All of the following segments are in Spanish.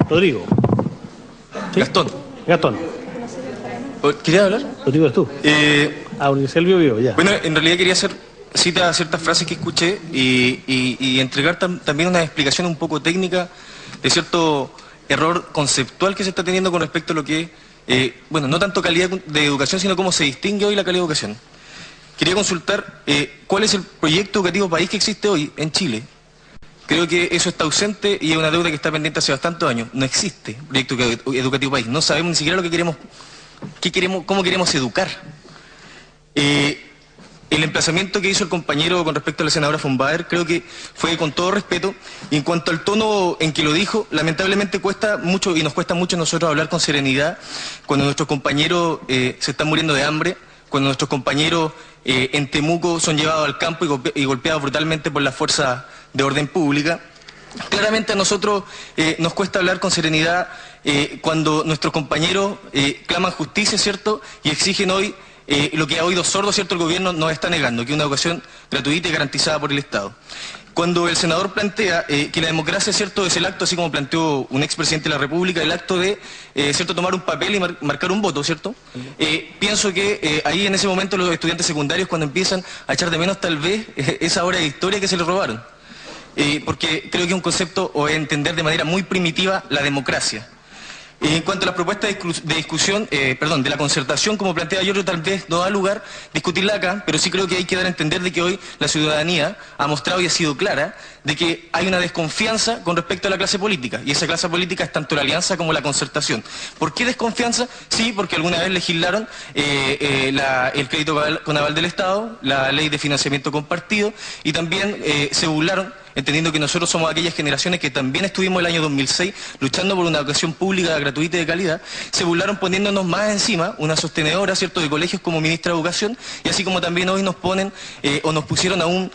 Rodrigo. ¿Sí? Gastón. Gastón. ¿Querías hablar? Rodrigo, ¿eres tú? Auricelio Vivo, ya. Bueno, en realidad quería hacer cita a ciertas frases que escuché y entregar también una explicación un poco técnica de cierto error conceptual que se está teniendo con respecto a lo que es, bueno, no tanto calidad de educación, sino cómo se distingue hoy la calidad de educación. Quería consultar cuál es el proyecto educativo país que existe hoy en Chile. Creo que eso está ausente y es una deuda que está pendiente hace bastantes años. No existe proyecto educativo país. No sabemos ni siquiera lo que queremos, cómo queremos educar. El emplazamiento que hizo el compañero con respecto a la senadora von Baer, creo que fue con todo respeto. Y en cuanto al tono en que lo dijo, lamentablemente cuesta mucho y nos cuesta mucho a nosotros hablar con serenidad cuando nuestros compañeros se están muriendo de hambre, cuando nuestros compañeros en Temuco son llevados al campo y golpeados brutalmente por las fuerzas de orden pública. Claramente a nosotros nos cuesta hablar con serenidad cuando nuestros compañeros claman justicia, ¿cierto? Y exigen hoy lo que a oídos sordos, ¿cierto?, el gobierno nos está negando, que es una educación gratuita y garantizada por el Estado. Cuando el senador plantea que la democracia, ¿cierto?, es el acto, así como planteó un expresidente de la República, el acto de, ¿cierto?, tomar un papel y marcar un voto, ¿cierto? Pienso que ahí en ese momento los estudiantes secundarios, cuando empiezan a echar de menos tal vez esa hora de historia que se les robaron. Porque creo que es un concepto o entender de manera muy primitiva la democracia. En cuanto a las propuestas de discusión, de la concertación, como plantea Giorgio, tal vez no da lugar discutirla acá, pero sí creo que hay que dar a entender de que hoy la ciudadanía ha mostrado y ha sido clara de que hay una desconfianza con respecto a la clase política, y esa clase política es tanto la alianza como la concertación. ¿Por qué desconfianza? Sí, porque alguna vez legislaron el crédito con aval del Estado, la ley de financiamiento compartido, y también se burlaron, entendiendo que nosotros somos aquellas generaciones que también estuvimos el año 2006 luchando por una educación pública gratuita y de calidad, se burlaron poniéndonos más encima una sostenedora, ¿cierto?, de colegios como ministra de Educación, y así como también hoy nos ponen o nos pusieron a un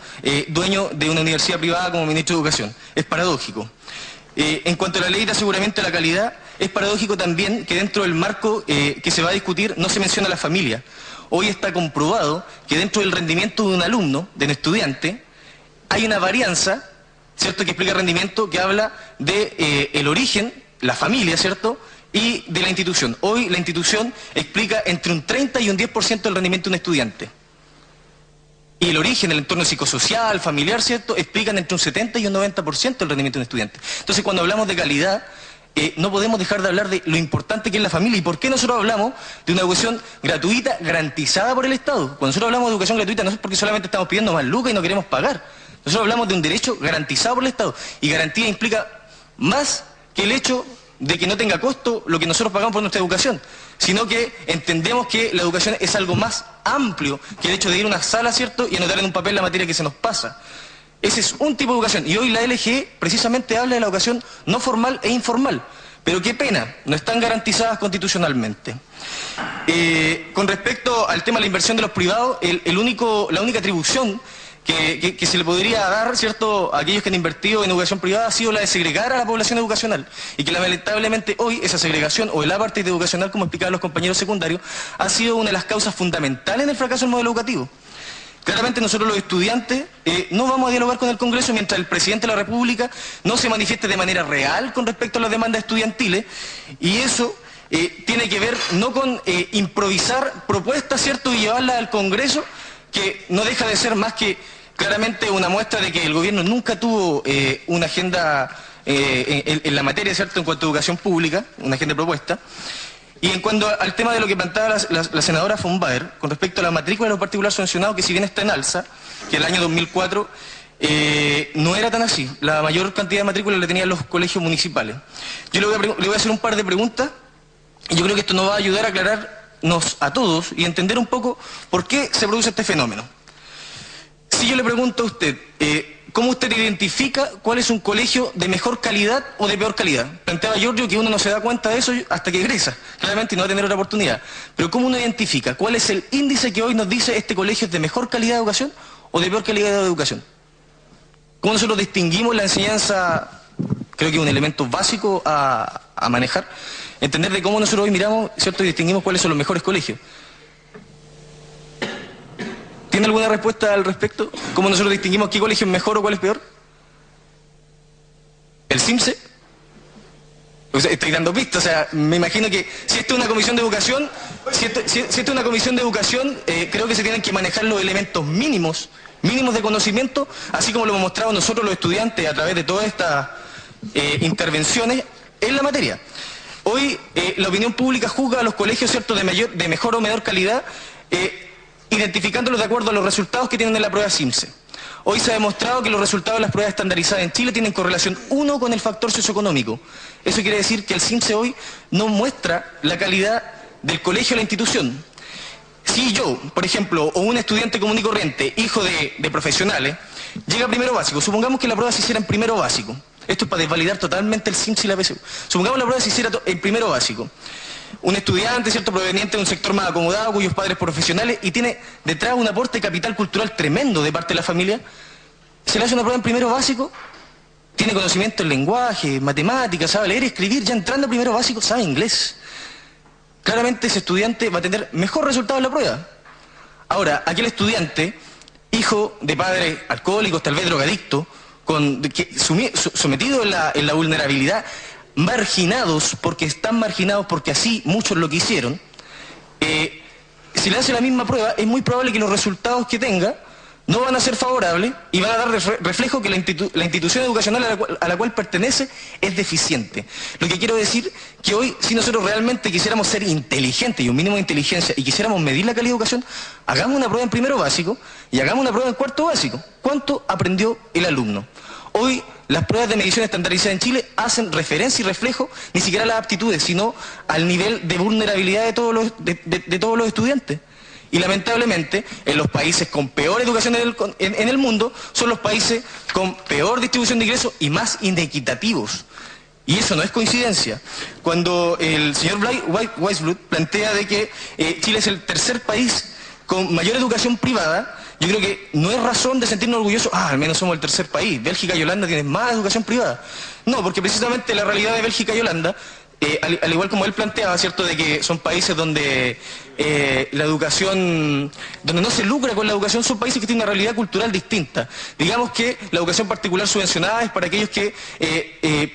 dueño de una universidad privada como ministro de Educación. Es paradójico. En cuanto a la ley de aseguramiento de la calidad, es paradójico también que dentro del marco que se va a discutir no se menciona a la familia. Hoy está comprobado que dentro del rendimiento de un alumno, de un estudiante, hay una varianza, ¿cierto?, que explica el rendimiento, que habla de el origen, la familia, ¿cierto?, y de la institución. Hoy la institución explica entre un 30 y un 10% del rendimiento de un estudiante. Y el origen, el entorno psicosocial, familiar, ¿cierto?, explican entre un 70 y un 90% del rendimiento de un estudiante. Entonces, cuando hablamos de calidad, no podemos dejar de hablar de lo importante que es la familia. ¿Y por qué nosotros hablamos de una educación gratuita, garantizada por el Estado? Cuando nosotros hablamos de educación gratuita, no es porque solamente estamos pidiendo más lucas y no queremos pagar. Nosotros hablamos de un derecho garantizado por el Estado. Y garantía implica más que el hecho de que no tenga costo lo que nosotros pagamos por nuestra educación, sino que entendemos que la educación es algo más amplio que el hecho de ir a una sala, ¿cierto?, y anotar en un papel la materia que se nos pasa. Ese es un tipo de educación. Y hoy la LGE precisamente habla de la educación no formal e informal. Pero qué pena, no están garantizadas constitucionalmente. Con respecto al tema de la inversión de los privados, la única atribución que se le podría dar, ¿cierto?, a aquellos que han invertido en educación privada ha sido la de segregar a la población educacional, y que lamentablemente hoy esa segregación o el apartheid educacional, como explicaban los compañeros secundarios, ha sido una de las causas fundamentales en el fracaso del modelo educativo. Claramente nosotros los estudiantes no vamos a dialogar con el Congreso mientras el presidente de la República no se manifieste de manera real con respecto a las demandas estudiantiles, y eso tiene que ver no con improvisar propuestas, ¿cierto?, y llevarlas al Congreso, que no deja de ser más que claramente una muestra de que el gobierno nunca tuvo una agenda en la materia, ¿cierto?, en cuanto a educación pública, una agenda de propuesta. Y en cuanto al tema de lo que planteaba la senadora von Baer, con respecto a la matrícula de los particulares subvencionados, que si bien está en alza, que el año 2004 no era tan así. La mayor cantidad de matrículas la tenían los colegios municipales. Yo le voy a hacer un par de preguntas, y yo creo que esto nos va a ayudar a aclararnos a todos y entender un poco por qué se produce este fenómeno. Si yo le pregunto a usted, ¿cómo usted identifica cuál es un colegio de mejor calidad o de peor calidad? Planteaba Giorgio que uno no se da cuenta de eso hasta que egresa, claramente, y no va a tener otra oportunidad. Pero ¿cómo uno identifica cuál es el índice que hoy nos dice este colegio es de mejor calidad de educación o de peor calidad de educación? ¿Cómo nosotros distinguimos la enseñanza? Creo que es un elemento básico a manejar. Entender de cómo nosotros hoy miramos, ¿cierto?, y distinguimos cuáles son los mejores colegios. ¿Tiene alguna respuesta al respecto? ¿Cómo nosotros distinguimos qué colegio es mejor o cuál es peor? ¿El CIMSE? Pues estoy dando pistas, o sea, me imagino que si esto es una comisión de educación, creo que se tienen que manejar los elementos mínimos de conocimiento, así como lo hemos mostrado nosotros los estudiantes a través de todas estas intervenciones en la materia. Hoy la opinión pública juzga a los colegios, ¿cierto?, de mejor o menor calidad, identificándolos de acuerdo a los resultados que tienen en la prueba CIMSE. Hoy se ha demostrado que los resultados de las pruebas estandarizadas en Chile tienen correlación 1 con el factor socioeconómico. Eso quiere decir que el CIMSE hoy no muestra la calidad del colegio o la institución. Si yo, por ejemplo, o un estudiante común y corriente, hijo de profesionales, llega a primero básico, supongamos que la prueba se hiciera en primero básico. Esto es para desvalidar totalmente el CIMSE y la PSU. Supongamos la prueba se hiciera en primero básico. Un estudiante, ¿cierto?, proveniente de un sector más acomodado, cuyos padres profesionales, y tiene detrás un aporte de capital cultural tremendo de parte de la familia, se le hace una prueba en primero básico, tiene conocimiento en lenguaje, matemáticas, sabe leer y escribir, ya entrando a primero básico sabe inglés. Claramente ese estudiante va a tener mejor resultado en la prueba. Ahora, aquel estudiante, hijo de padres alcohólicos, tal vez drogadictos, sometido en la vulnerabilidad, marginados porque así muchos lo quisieron, si le hace la misma prueba, es muy probable que los resultados que tenga no van a ser favorables y van a dar reflejo que la institución educacional a la cual pertenece es deficiente. Lo que quiero decir que hoy, si nosotros realmente quisiéramos ser inteligentes y un mínimo de inteligencia y quisiéramos medir la calidad de educación, hagamos una prueba en primero básico y hagamos una prueba en cuarto básico. ¿Cuánto aprendió el alumno? Hoy las pruebas de medición estandarizadas en Chile hacen referencia y reflejo ni siquiera a las aptitudes, sino al nivel de vulnerabilidad de todos los estudiantes. Y lamentablemente, en los países con peor educación en el mundo, son los países con peor distribución de ingresos y más inequitativos. Y eso no es coincidencia. Cuando el señor Weisblut plantea de que Chile es el tercer país con mayor educación privada, yo creo que no es razón de sentirnos orgullosos, al menos somos el tercer país, Bélgica y Holanda tienen más educación privada. No, porque precisamente la realidad de Bélgica y Holanda, al igual como él planteaba, ¿cierto?, de que son países donde la educación, donde no se lucra con la educación, son países que tienen una realidad cultural distinta. Digamos que la educación particular subvencionada es para aquellos que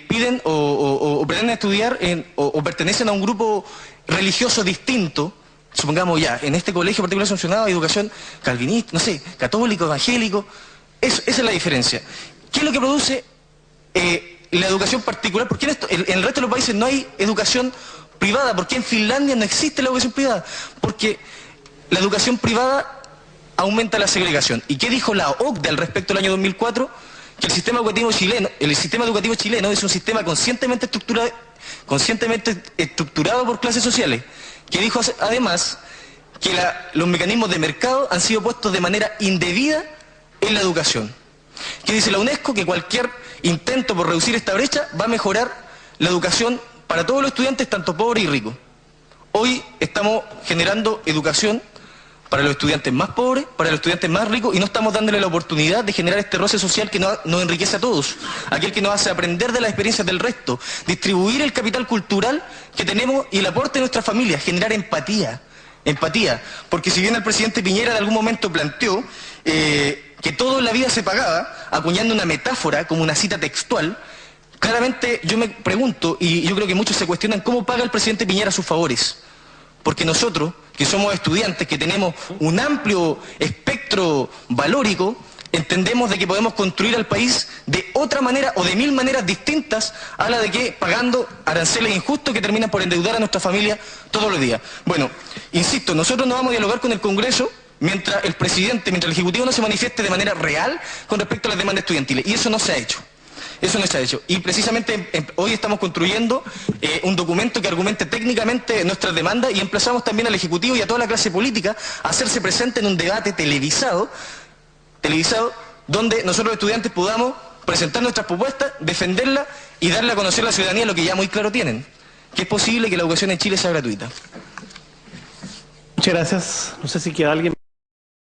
piden o pretenden estudiar o pertenecen a un grupo religioso distinto. Supongamos ya, en este colegio particular subvencionado hay educación calvinista, no sé, católico, evangélico. Esa es la diferencia. ¿Qué es lo que produce la educación particular? ¿Por qué en el resto de los países no hay educación privada? ¿Por qué en Finlandia no existe la educación privada? Porque la educación privada aumenta la segregación. ¿Y qué dijo la OCDE al respecto del año 2004? Que el sistema educativo chileno es un sistema conscientemente estructurado por clases sociales. Que dijo además que los mecanismos de mercado han sido puestos de manera indebida en la educación. Que dice la UNESCO que cualquier intento por reducir esta brecha va a mejorar la educación para todos los estudiantes, tanto pobres y ricos. Hoy estamos generando educación para los estudiantes más pobres, para los estudiantes más ricos, y no estamos dándole la oportunidad de generar este roce social que nos enriquece a todos, aquel que nos hace aprender de las experiencias del resto, distribuir el capital cultural que tenemos y el aporte de nuestras familias, generar empatía, porque si bien el presidente Piñera en algún momento planteó que todo en la vida se pagaba, acuñando una metáfora como una cita textual, claramente yo me pregunto, y yo creo que muchos se cuestionan, ¿cómo paga el presidente Piñera sus favores? Porque nosotros, que somos estudiantes, que tenemos un amplio espectro valórico, entendemos de que podemos construir al país de otra manera o de 1000 maneras distintas a la de que pagando aranceles injustos que terminan por endeudar a nuestra familia todos los días. Bueno, insisto, nosotros no vamos a dialogar con el Congreso mientras el Ejecutivo no se manifieste de manera real con respecto a las demandas estudiantiles. Y eso no se ha hecho. Eso no se ha hecho. Y precisamente hoy estamos construyendo un documento que argumente técnicamente nuestras demandas y emplazamos también al Ejecutivo y a toda la clase política a hacerse presente en un debate televisado, donde nosotros los estudiantes podamos presentar nuestras propuestas, defenderlas y darle a conocer a la ciudadanía lo que ya muy claro tienen, que es posible que la educación en Chile sea gratuita. Muchas gracias. No sé si queda alguien.